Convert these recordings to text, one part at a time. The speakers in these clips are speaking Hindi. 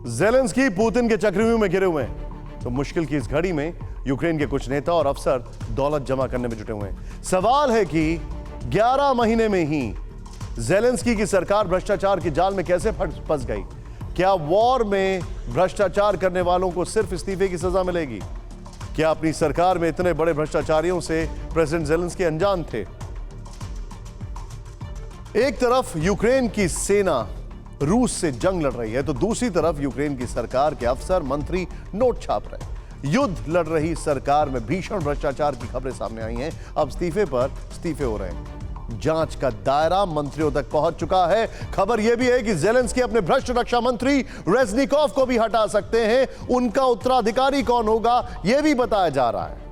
ज़ेलेंस्की पुतिन के चक्रव्यूह में घिरे हुए हैं, तो मुश्किल की इस घड़ी में यूक्रेन के कुछ नेता और अफसर दौलत जमा करने में जुटे हुए हैं। सवाल है कि 11 महीने में ही ज़ेलेंस्की की सरकार भ्रष्टाचार की जाल में कैसे फंस गई? क्या वॉर में भ्रष्टाचार करने वालों को सिर्फ इस्तीफे की सजा मिलेगी? क्या अपनी सरकार में इतने बड़े भ्रष्टाचारियों से प्रेसिडेंट ज़ेलेंस्की अनजान थे? एक तरफ यूक्रेन की सेना रूस से जंग लड़ रही है, तो दूसरी तरफ यूक्रेन की सरकार के अफसर मंत्री नोट छाप रहे। युद्ध लड़ रही सरकार में भीषण भ्रष्टाचार की खबरें सामने आई हैं। अब इस्तीफे पर इस्तीफे हो रहे हैं। जांच का दायरा मंत्रियों तक पहुंच चुका है। खबर यह भी है कि ज़ेलेंस्की अपने भ्रष्ट रक्षा मंत्री रेज़निकोव को भी हटा सकते हैं। उनका उत्तराधिकारी कौन होगा, यह भी बताया जा रहा है।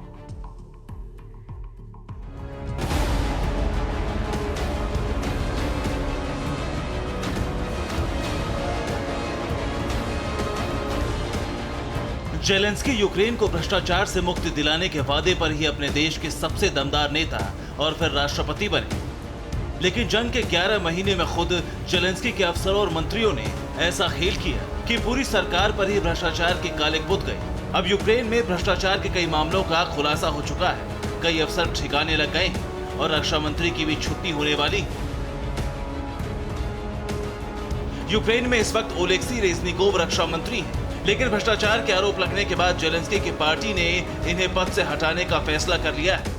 ज़ेलेंस्की यूक्रेन को भ्रष्टाचार से मुक्ति दिलाने के वादे पर ही अपने देश के सबसे दमदार नेता और फिर राष्ट्रपति बने। लेकिन जंग के 11 महीने में खुद ज़ेलेंस्की के अफसरों और मंत्रियों ने ऐसा खेल किया कि पूरी सरकार पर ही भ्रष्टाचार के काले बुत गए। अब यूक्रेन में भ्रष्टाचार के कई मामलों का खुलासा हो चुका है। कई अफसर ठिकाने लग गए हैं और रक्षा मंत्री की भी छुट्टी होने वाली है। यूक्रेन में इस वक्त ओलेक्सी रेज़निकोव रक्षा मंत्री हैं, लेकिन भ्रष्टाचार के आरोप लगने के बाद ज़ेलेंस्की की पार्टी ने इन्हें पद से हटाने का फैसला कर लिया है।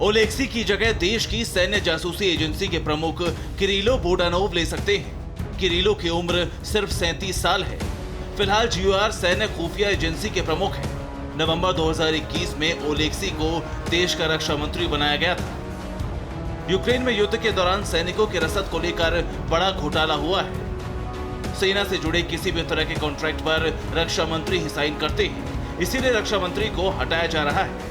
ओलेक्सी की जगह देश की सैन्य जासूसी एजेंसी के प्रमुख किरिलो बुडानोव ले सकते हैं। किरिलो की उम्र सिर्फ 37 साल है। फिलहाल GOR सैन्य खुफिया एजेंसी के प्रमुख हैं। नवंबर 2021 में ओलेक्सी को देश का रक्षा मंत्री बनाया गया था। यूक्रेन में युद्ध के दौरान सैनिकों की रसद को लेकर बड़ा घोटाला हुआ है। सेना से जुड़े किसी भी तरह के कॉन्ट्रैक्ट पर रक्षा मंत्री ही साइन करते हैं, इसीलिए रक्षा मंत्री को हटाया जा रहा है।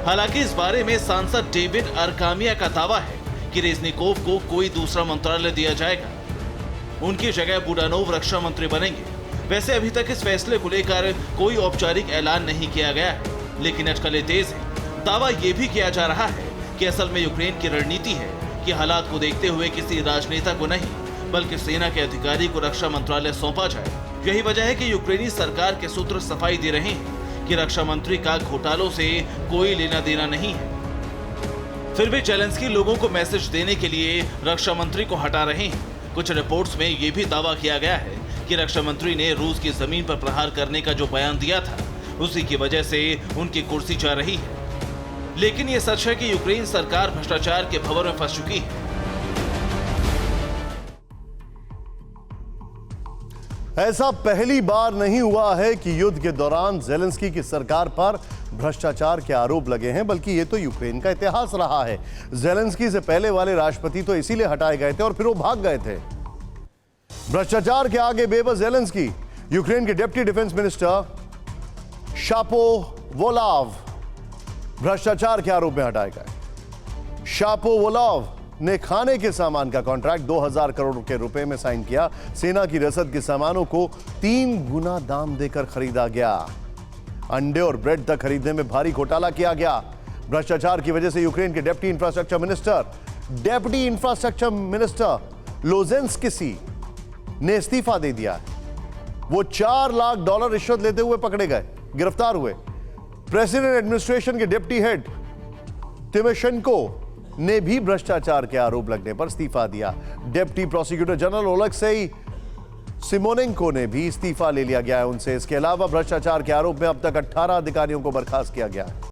हालांकि इस बारे में सांसद डेविड अरकामिया का दावा है कि रेज़निकोव को कोई दूसरा मंत्रालय दिया जाएगा। उनकी जगह बुडानोव रक्षा मंत्री बनेंगे। वैसे अभी तक इस फैसले को लेकर कोई औपचारिक ऐलान नहीं किया गया है, लेकिन अटकलें तेज है। दावा यह भी किया जा रहा है कि असल में यूक्रेन की रणनीति है कि हालात को देखते हुए किसी राजनेता को नहीं, बल्कि सेना के अधिकारी को रक्षा मंत्रालय सौंपा जाए। यही वजह है कि यूक्रेनी सरकार के सूत्र सफाई दे रहे हैं कि रक्षा मंत्री का घोटालों से कोई लेना देना नहीं है। फिर भी ज़ेलेंस्की लोगों को मैसेज देने के लिए रक्षा मंत्री को हटा रहे हैं। कुछ रिपोर्ट्स में यह भी दावा किया गया है कि रक्षा मंत्री ने रूस की जमीन पर प्रहार करने का जो बयान दिया था, उसी की वजह से उनकी कुर्सी जा रही है। लेकिन यह सच है कि यूक्रेन सरकार भ्रष्टाचार के भंवर में फंस चुकी है। ऐसा पहली बार नहीं हुआ है कि युद्ध के दौरान ज़ेलेंस्की की सरकार पर भ्रष्टाचार के आरोप लगे हैं, बल्कि ये तो यूक्रेन का इतिहास रहा है। ज़ेलेंस्की से पहले वाले राष्ट्रपति तो इसीलिए हटाए गए थे और फिर वो भाग गए थे। भ्रष्टाचार के आगे बेबस ज़ेलेंस्की। यूक्रेन के डिप्टी डिफेंस मिनिस्टर शापोवोलोव भ्रष्टाचार के आरोप में हटाए गए। शापोवोलोव ने खाने के सामान का कॉन्ट्रैक्ट 2000 करोड़ के रुपए में साइन किया। सेना की रसद के सामानों को 3 गुना दाम देकर खरीदा गया। अंडे और ब्रेड तक खरीदने में भारी घोटाला किया गया। भ्रष्टाचार की वजह से यूक्रेन के डेप्टी इंफ्रास्ट्रक्चर मिनिस्टर लोजेंस्की ने इस्तीफा दे दिया। वो $4 लाख रिश्वत लेते हुए पकड़े गए, गिरफ्तार हुए। प्रेसिडेंट एडमिनिस्ट्रेशन के डिप्टी हेड तिमोशेंको ने भी भ्रष्टाचार के आरोप लगने पर इस्तीफा दिया। डिप्टी प्रोसिक्यूटर जनरल ओलेक्सी सिमोनेंको ने भी इस्तीफा ले लिया गया है उनसे। इसके अलावा भ्रष्टाचार के आरोप में अब तक 18 अधिकारियों को बर्खास्त किया गया है।